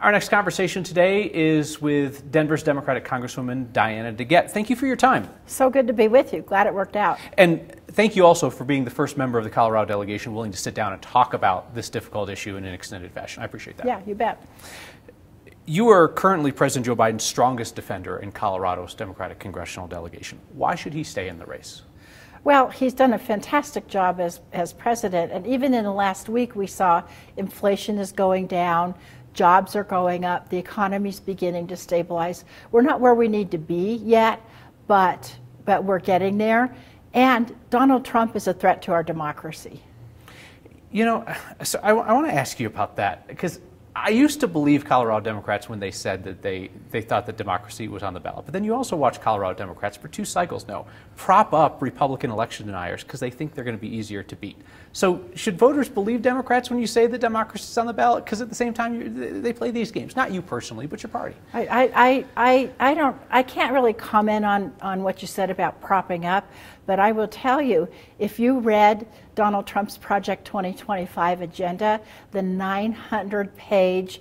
Our next conversation today is with Denver's Democratic Congresswoman Diana DeGette. Thank you for your time. So good to be with you. Glad it worked out. And thank you also for being the first member of the Colorado delegation willing to sit down and talk about this difficult issue in an extended fashion. I appreciate that. Yeah, you bet. You are currently President Joe Biden's strongest defender in Colorado's Democratic congressional delegation. Why should he stay in the race? Well, he's done a fantastic job as president, and even in the last week we saw inflation is going down, jobs are going up, the economy's beginning to stabilize. We're not where we need to be yet, but we're getting there, and Donald Trump is a threat to our democracy. You know, so I want to ask you about that, because I used to believe Colorado Democrats when they said that they thought that democracy was on the ballot. But then you also watch Colorado Democrats for 2 cycles now prop up Republican election deniers because they think they're going to be easier to beat. So should voters believe Democrats when you say that democracy is on the ballot? Because at the same time, they play these games. Not you personally, but your party. I can't really comment on what you said about propping up, but I will tell you, if you read Donald Trump's Project 2025 agenda, the 900-page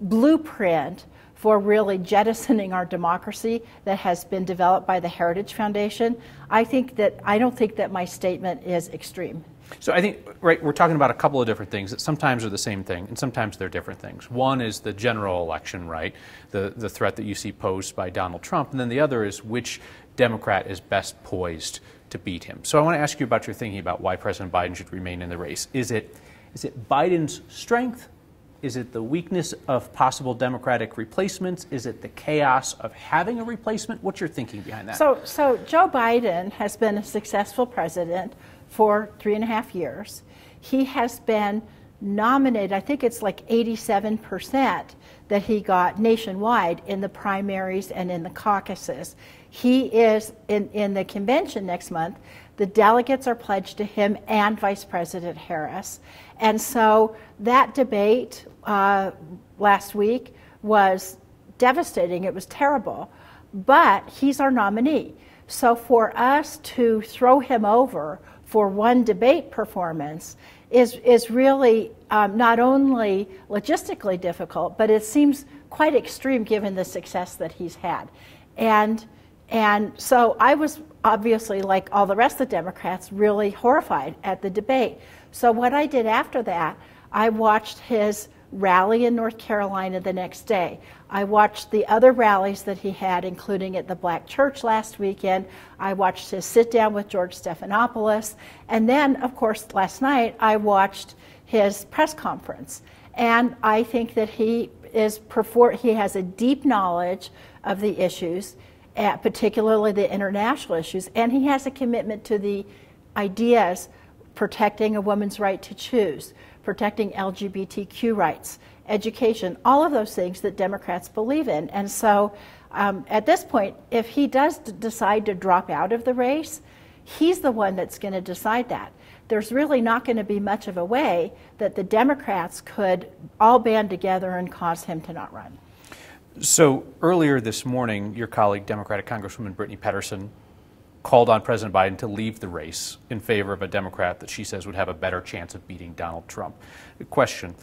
blueprint for really jettisoning our democracy that has been developed by the Heritage Foundation, I don't think that my statement is extreme. So I think, right, we're talking about a couple of different things that sometimes are the same thing and sometimes they're different things. One is the general election, right, the threat that you see posed by Donald Trump, and then the other is which Democrat is best poised to beat him. So I want to ask you about your thinking about why President Biden should remain in the race. Is it Biden's strength? Is it the weakness of possible Democratic replacements? Is it the chaos of having a replacement? What's your thinking behind that? So Joe Biden has been a successful president for 3.5 years. He has been nominated, I think it's like 87% that he got nationwide in the primaries and in the caucuses. He is in the convention next month. The delegates are pledged to him and Vice President Harris. And so that debate last week was devastating. It was terrible. But he's our nominee. So for us to throw him over for one debate performance is really not only logistically difficult, but it seems quite extreme given the success that he's had. And so I was obviously, like all the rest of the Democrats, really horrified at the debate. So what I did after that, I watched his rally in North Carolina the next day. I watched the other rallies that he had, including at the Black Church last weekend. I watched his sit down with George Stephanopoulos. And then, of course, last night, I watched his press conference. And I think that he has a deep knowledge of the issues, particularly the international issues, and he has a commitment to the ideas protecting a woman's right to choose, protecting LGBTQ rights, education, all of those things that Democrats believe in. And so at this point, if he does decide to drop out of the race, he's the one that's going to decide that. There's really not going to be much of a way that the Democrats could all band together and cause him to not run. So earlier this morning, your colleague, Democratic Congresswoman Brittany Petterson, called on President Biden to leave the race in favor of a Democrat that she says would have a better chance of beating Donald Trump. The question,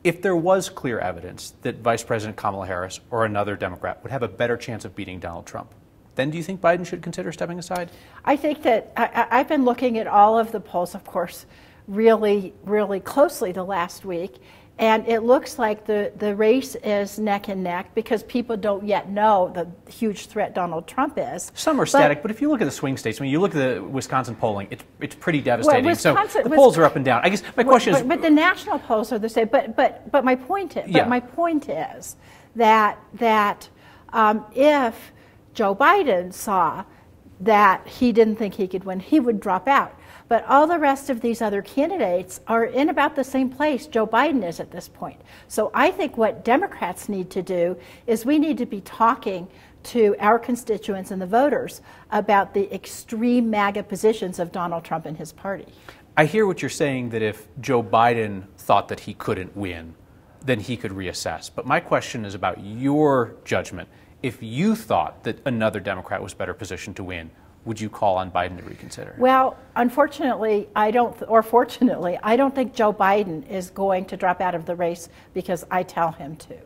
if there was clear evidence that Vice President Kamala Harris or another Democrat would have a better chance of beating Donald Trump, then do you think Biden should consider stepping aside? I think that I've been looking at all of the polls, of course, really, really closely the last week. And it looks like the race is neck and neck because people don't yet know the huge threat Donald Trump is. Some are static, but if you look at the swing states, I mean, you look at the Wisconsin polling, it's pretty devastating. Well, so the polls are up and down. I guess my question is, but the national polls are the same. But my point is, that if Joe Biden saw that he didn't think he could win, he would drop out. But all the rest of these other candidates are in about the same place Joe Biden is at this point. So I think what Democrats need to do is we need to be talking to our constituents and the voters about the extreme MAGA positions of Donald Trump and his party. I hear what you're saying, that if Joe Biden thought that he couldn't win, then he could reassess. But my question is about your judgment. If you thought that another Democrat was better positioned to win, would you call on Biden to reconsider? Well, unfortunately, fortunately, I don't think Joe Biden is going to drop out of the race because I tell him to.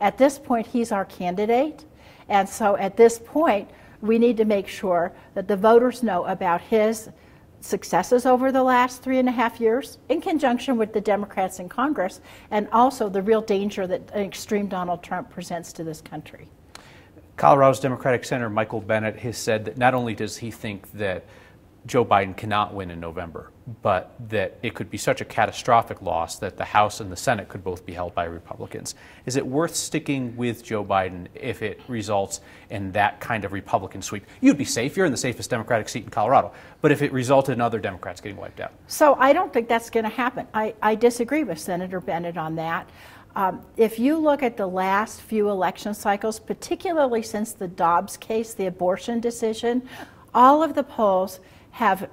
At this point, he's our candidate, and so at this point, we need to make sure that the voters know about his successes over the last 3.5 years in conjunction with the Democrats in Congress, and also the real danger that an extreme Donald Trump presents to this country. Colorado's Democratic Senator Michael Bennet has said that not only does he think that Joe Biden cannot win in November, but that it could be such a catastrophic loss that the House and the Senate could both be held by Republicans. Is it worth sticking with Joe Biden if it results in that kind of Republican sweep? You'd be safe. You're in the safest Democratic seat in Colorado. But if it resulted in other Democrats getting wiped out? So I don't think that's going to happen. I disagree with Senator Bennet on that. If you look at the last few election cycles, particularly since the Dobbs case, the abortion decision, all of the polls have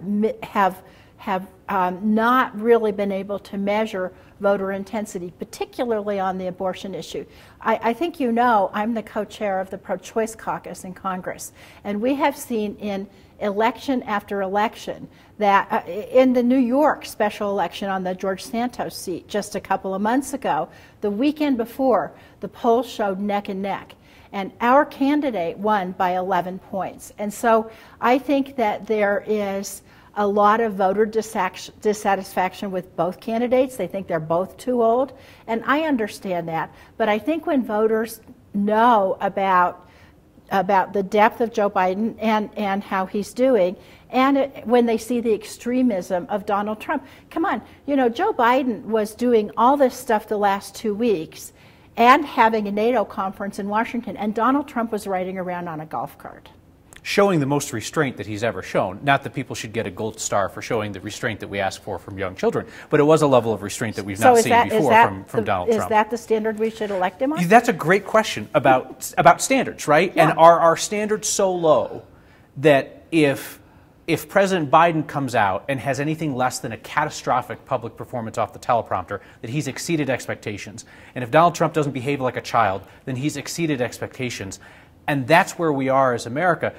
not really been able to measure voter intensity, particularly on the abortion issue. I think you know I'm the co-chair of the pro-choice caucus in Congress, and we have seen in election after election that in the New York special election on the George Santos seat just a couple of months ago, the weekend before, the polls showed neck and neck. And our candidate won by 11 points. And so I think that there is a lot of voter dissatisfaction with both candidates. They think they're both too old. And I understand that. But I think when voters know about the depth of Joe Biden and how he's doing, and when they see the extremism of Donald Trump. Come on, you know, Joe Biden was doing all this stuff the last 2 weeks and having a NATO conference in Washington, and Donald Trump was riding around on a golf cart. Showing the most restraint that he's ever shown. Not that people should get a gold star for showing the restraint that we ask for from young children, but it was a level of restraint that we've not seen before from Donald Trump. Is that the standard we should elect him on? That's a great question about standards, right? Yeah. And are our standards so low that if President Biden comes out and has anything less than a catastrophic public performance off the teleprompter, that he's exceeded expectations? And if Donald Trump doesn't behave like a child, then he's exceeded expectations. And that's where we are as America.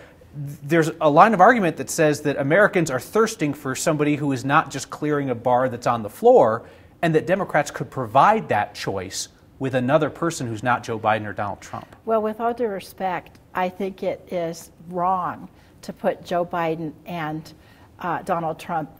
There's a line of argument that says that Americans are thirsting for somebody who is not just clearing a bar that's on the floor, and that Democrats could provide that choice with another person who's not Joe Biden or Donald Trump. Well, with all due respect, I think it is wrong to put Joe Biden and Donald Trump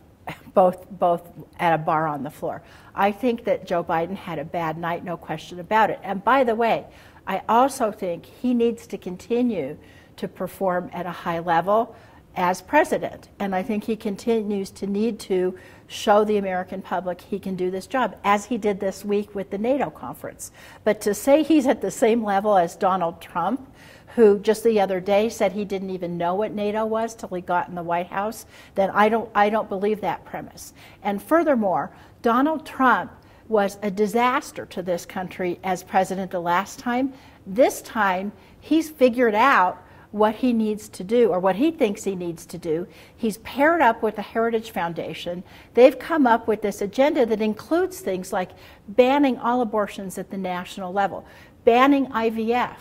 both at a bar on the floor. I think that Joe Biden had a bad night, no question about it. And by the way, I also think he needs to continue to perform at a high level as president. And I think he continues to need to show the American public he can do this job, as he did this week with the NATO conference. But to say he's at the same level as Donald Trump, who just the other day said he didn't even know what NATO was till he got in the White House, then I don't believe that premise. And furthermore, Donald Trump was a disaster to this country as president the last time. This time, he's figured out what he needs to do, or what he thinks he needs to do. He's paired up with the Heritage Foundation. They've come up with this agenda that includes things like banning all abortions at the national level, banning IVF,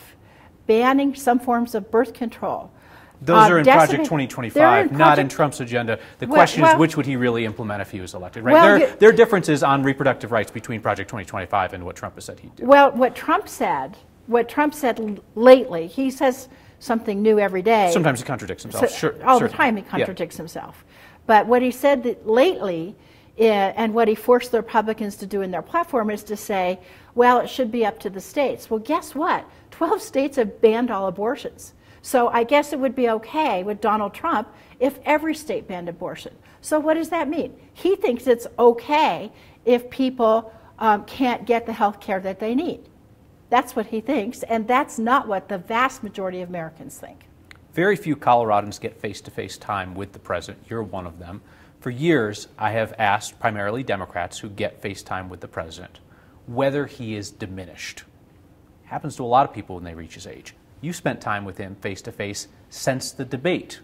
banning some forms of birth control. Those are in Project 2025, not in Trump's agenda. The question is, which would he really implement if he was elected, right? Well, there are differences on reproductive rights between Project 2025 and what Trump has said he'd do. Well, what Trump said lately, he says something new every day. Sometimes he contradicts himself, all the time he contradicts himself. But what he said that lately, and what he forced the Republicans to do in their platform, is to say, well, it should be up to the states. Well, guess what? 12 states have banned all abortions. So I guess it would be okay with Donald Trump if every state banned abortion. So what does that mean? He thinks it's okay if people can't get the health care that they need. That's what he thinks, and that's not what the vast majority of Americans think. Very few Coloradans get face-to-face time with the president. You're one of them. For years, I have asked primarily Democrats who get face time with the president whether he is diminished. Happens to a lot of people when they reach his age. You spent time with him face-to-face since the debate.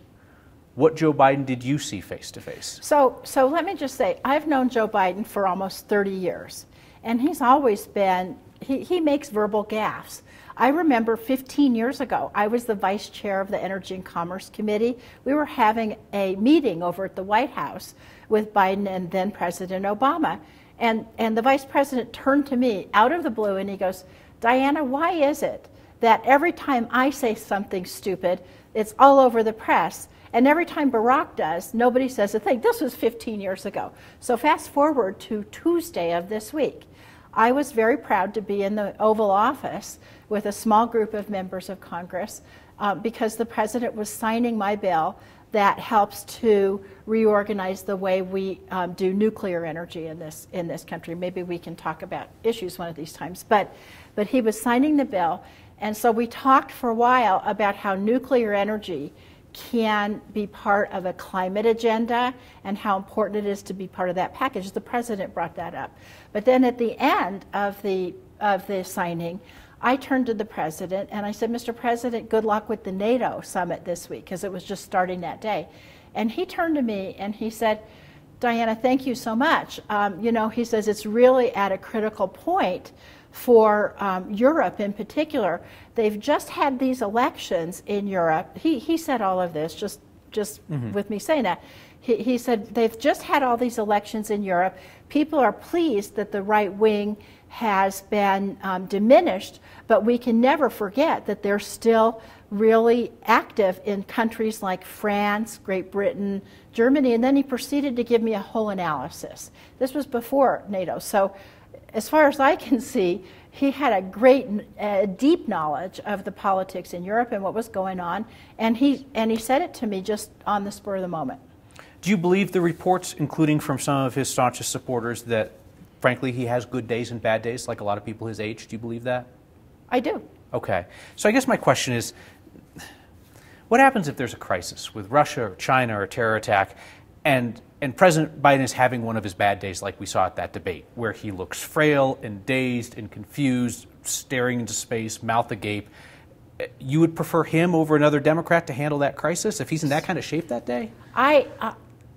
What Joe Biden did you see face-to-face? So let me just say, I've known Joe Biden for almost 30 years, and he's always been he makes verbal gaffes. I remember 15 years ago, I was the vice chair of the Energy and Commerce Committee. We were having a meeting over at the White House with Biden and then President Obama. And the vice president turned to me out of the blue and he goes, Diana, why is it that every time I say something stupid, it's all over the press? And every time Barack does, nobody says a thing. This was 15 years ago. So fast forward to Tuesday of this week. I was very proud to be in the Oval Office with a small group of members of Congress because the president was signing my bill that helps to reorganize the way we do nuclear energy in this country. Maybe we can talk about issues one of these times. But he was signing the bill, and so we talked for a while about how nuclear energy can be part of a climate agenda and how important it is to be part of that package. The president brought that up. But then at the end of the signing, I turned to the president and I said, Mr. President, good luck with the NATO summit this week, because it was just starting that day. And he turned to me and he said, Diana, thank you so much. He says it's really at a critical point for Europe in particular. They've just had these elections in Europe. He said all of this, just with me saying that. He said they've just had all these elections in Europe. People are pleased that the right wing has been diminished, but we can never forget that they're still really active in countries like France, Great Britain, Germany, and then he proceeded to give me a whole analysis. This was before NATO. So as far as I can see, he had a great, deep knowledge of the politics in Europe and what was going on, and he said it to me just on the spur of the moment. Do you believe the reports, including from some of his staunchest supporters, that frankly he has good days and bad days like a lot of people his age? Do you believe that? I do. Okay. So I guess my question is, what happens if there's a crisis with Russia or China or a terror attack, and President Biden is having one of his bad days like we saw at that debate, where he looks frail and dazed and confused, staring into space, mouth agape? You would prefer him over another Democrat to handle that crisis if he's in that kind of shape that day?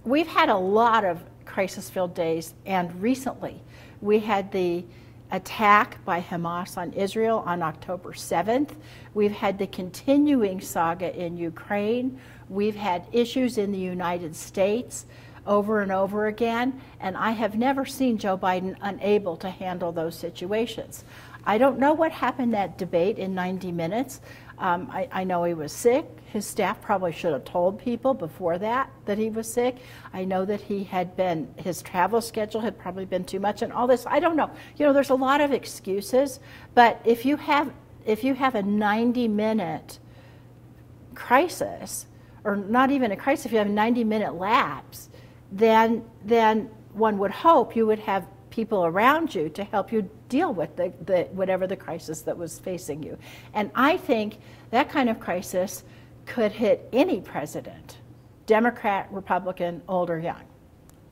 We've had a lot of crisis-filled days, and recently we had the attack by Hamas on Israel on October 7th. We've had the continuing saga in Ukraine. We've had issues in the United States over and over again, and I have never seen Joe Biden unable to handle those situations. I don't know what happened that debate in 90 minutes. I know he was sick. His staff probably should have told people before that he was sick. I know that his travel schedule had probably been too much and all this. I don't know. There's a lot of excuses, but if you have a 90-minute crisis, or not even a crisis, if you have a 90-minute lapse, then one would hope you would have people around you to help you deal with whatever the crisis that was facing you. And I think that kind of crisis could hit any president, Democrat, Republican, old or young.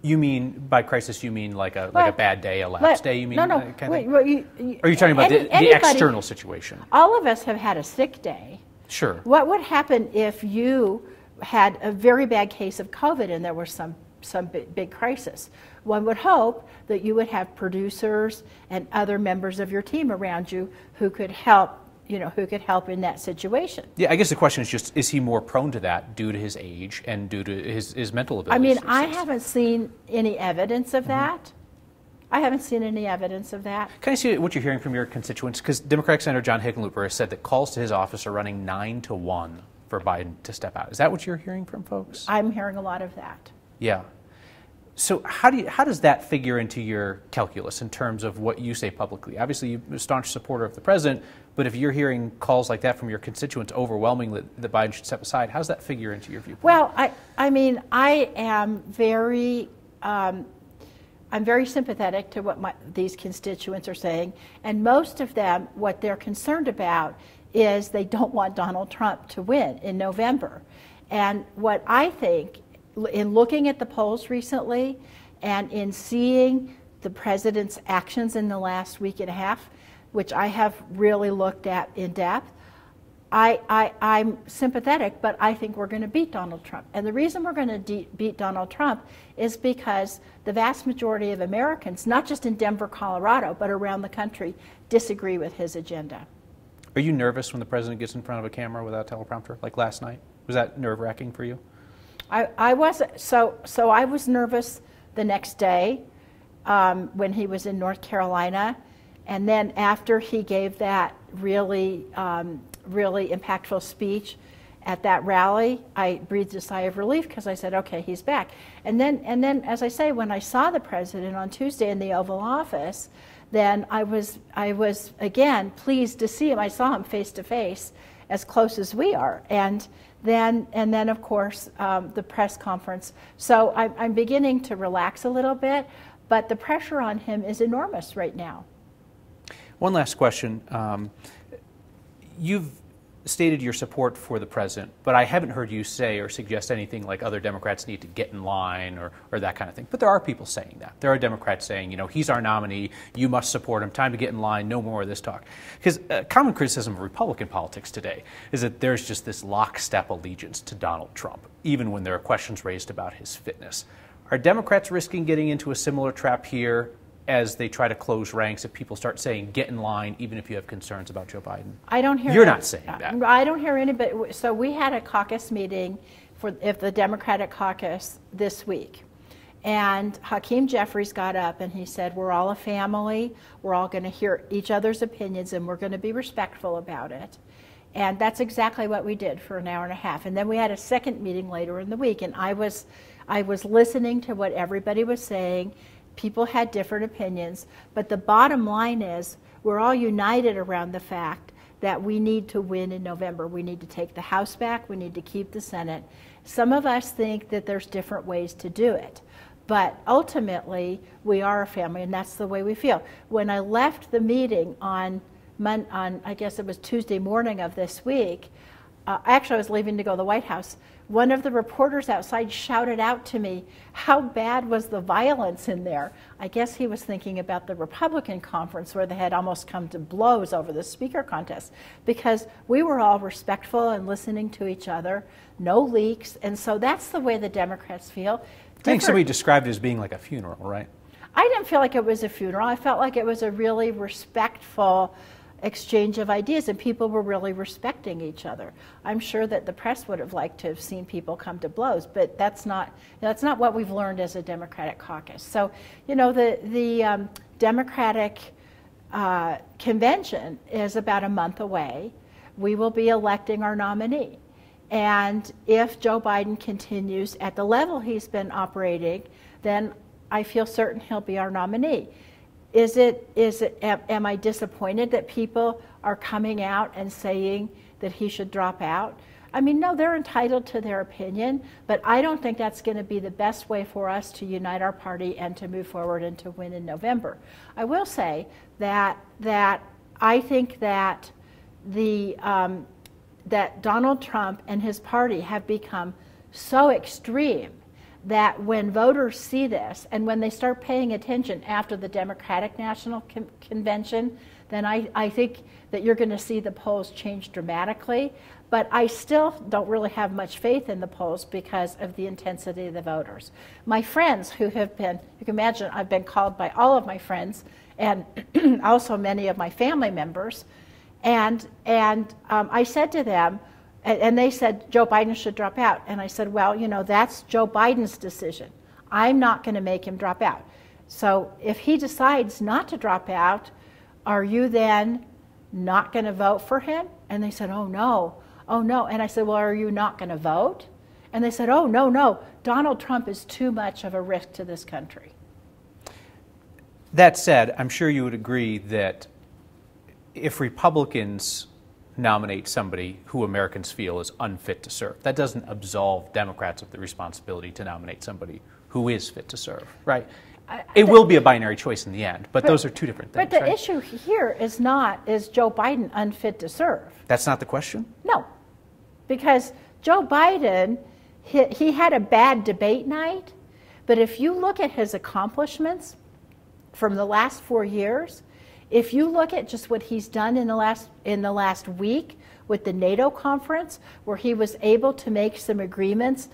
You mean, by crisis, you mean like a bad day, a lapse day? You mean no. Are you talking about the external situation? All of us have had a sick day. Sure. What would happen if you had a very bad case of COVID and there was some big crisis? One would hope that you would have producers and other members of your team around you who could help, in that situation. Yeah, I guess the question is just, is he more prone to that due to his age and due to his mental abilities? I haven't seen any evidence of that. I haven't seen any evidence of that. Can I see what you're hearing from your constituents? Because Democratic Senator John Hickenlooper has said that calls to his office are running 9-1 for Biden to step out. Is that what you're hearing from folks? I'm hearing a lot of that. Yeah. So how does that figure into your calculus in terms of what you say publicly? Obviously, you're a staunch supporter of the president, but if you're hearing calls like that from your constituents overwhelmingly that Biden should step aside, how does that figure into your viewpoint? Well, I am very, I'm very sympathetic to what these constituents are saying, and most of them, what they're concerned about is they don't want Donald Trump to win in November. And what I think, in looking at the polls recently and in seeing the president's actions in the last week and a half, which I have really looked at in depth, I'm sympathetic, but I think we're going to beat Donald Trump. And the reason we're going to beat Donald Trump is because the vast majority of Americans, not just in Denver, Colorado, but around the country, disagree with his agenda. Are you nervous when the president gets in front of a camera without a teleprompter, like last night? Was that nerve-wracking for you? I was nervous the next day when he was in North Carolina, and then after he gave that really impactful speech at that rally, I breathed a sigh of relief because I said, okay, he's back. And then, as I say, when I saw the president on Tuesday in the Oval Office, then I was again pleased to see him. I saw him face to face, as close as we are, and then of course the press conference. So I'm beginning to relax a little bit, but the pressure on him is enormous right now. One last question. You've stated your support for the president, but I haven't heard you say or suggest anything like other Democrats need to get in line or that kind of thing. But there are people saying that. There are Democrats saying, you know, he's our nominee, you must support him, time to get in line, no more of this talk. Because common criticism of Republican politics today is that there's just this lockstep allegiance to Donald Trump, even when there are questions raised about his fitness. Are Democrats risking getting into a similar trap here as they try to close ranks if people start saying get in line even if you have concerns about Joe Biden? I don't hear You're not saying that. I don't hear anybody. So we had a caucus meeting for the Democratic caucus this week, and Hakeem Jeffries got up and he said, we're all a family, we're all going to hear each other's opinions and we're going to be respectful about it. And that's exactly what we did for an hour and a half. And then we had a second meeting later in the week, and I was listening to what everybody was saying. People had different opinions, but the bottom line is we're all united around the fact that we need to win in November. We need to take the House back. We need to keep the Senate. Some of us think that there's different ways to do it, but ultimately we are a family, and that's the way we feel. When I left the meeting on I guess it was Tuesday morning of this week, actually I was leaving to go to the White House, one of the reporters outside shouted out to me, how bad was the violence in there? I guess he was thinking about the Republican conference where they had almost come to blows over the speaker contest, because we were all respectful and listening to each other, no leaks, and so that's the way the Democrats feel. I think somebody described it as being like a funeral, right? I didn't feel like it was a funeral. I felt like it was a really respectful exchange of ideas, and people were really respecting each other. I'm sure that the press would have liked to have seen people come to blows, but that's not what we've learned as a Democratic caucus. So, you know, the Democratic convention is about a month away. We will be electing our nominee. And if Joe Biden continues at the level he's been operating, then I feel certain he'll be our nominee. Am I disappointed that people are coming out and saying that he should drop out? I mean, no, they're entitled to their opinion, but I don't think that's going to be the best way for us to unite our party and to move forward and to win in November. I will say that I think that that Donald Trump and his party have become so extreme that when voters see this and when they start paying attention after the Democratic National Convention, then I think that you're going to see the polls change dramatically. But I still don't really have much faith in the polls because of the intensity of the voters. My friends who have been, you can imagine, I've been called by all of my friends and also many of my family members, and I said to them, and they said Joe Biden should drop out. And I said, well, you know, that's Joe Biden's decision. I'm not going to make him drop out. So if he decides not to drop out, are you then not going to vote for him? And they said, oh, no. Oh, no. And I said, well, are you not going to vote? And they said, oh, no, no. Donald Trump is too much of a risk to this country. That said, I'm sure you would agree that if Republicans nominate somebody who Americans feel is unfit to serve, that doesn't absolve Democrats of the responsibility to nominate somebody who is fit to serve, right? It will be a binary choice in the end, but those are two different things. But the right? issue here is not, is Joe Biden unfit to serve? That's not the question? No, because Joe Biden, he had a bad debate night, but if you look at his accomplishments from the last 4 years, If you look at just what he's done in the last week with the NATO conference, where he was able to make some agreements,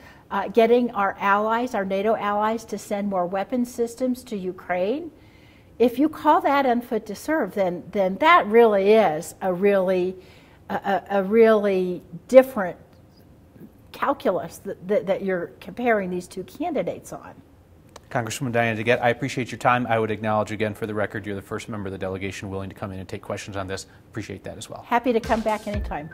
getting our allies, our NATO allies, to send more weapon systems to Ukraine. If you call that unfit to serve, then that really is a really different calculus that you're comparing these two candidates on. Congresswoman Diana DeGette, I appreciate your time. I would acknowledge again for the record, you're the first member of the delegation willing to come in and take questions on this. Appreciate that as well. Happy to come back anytime.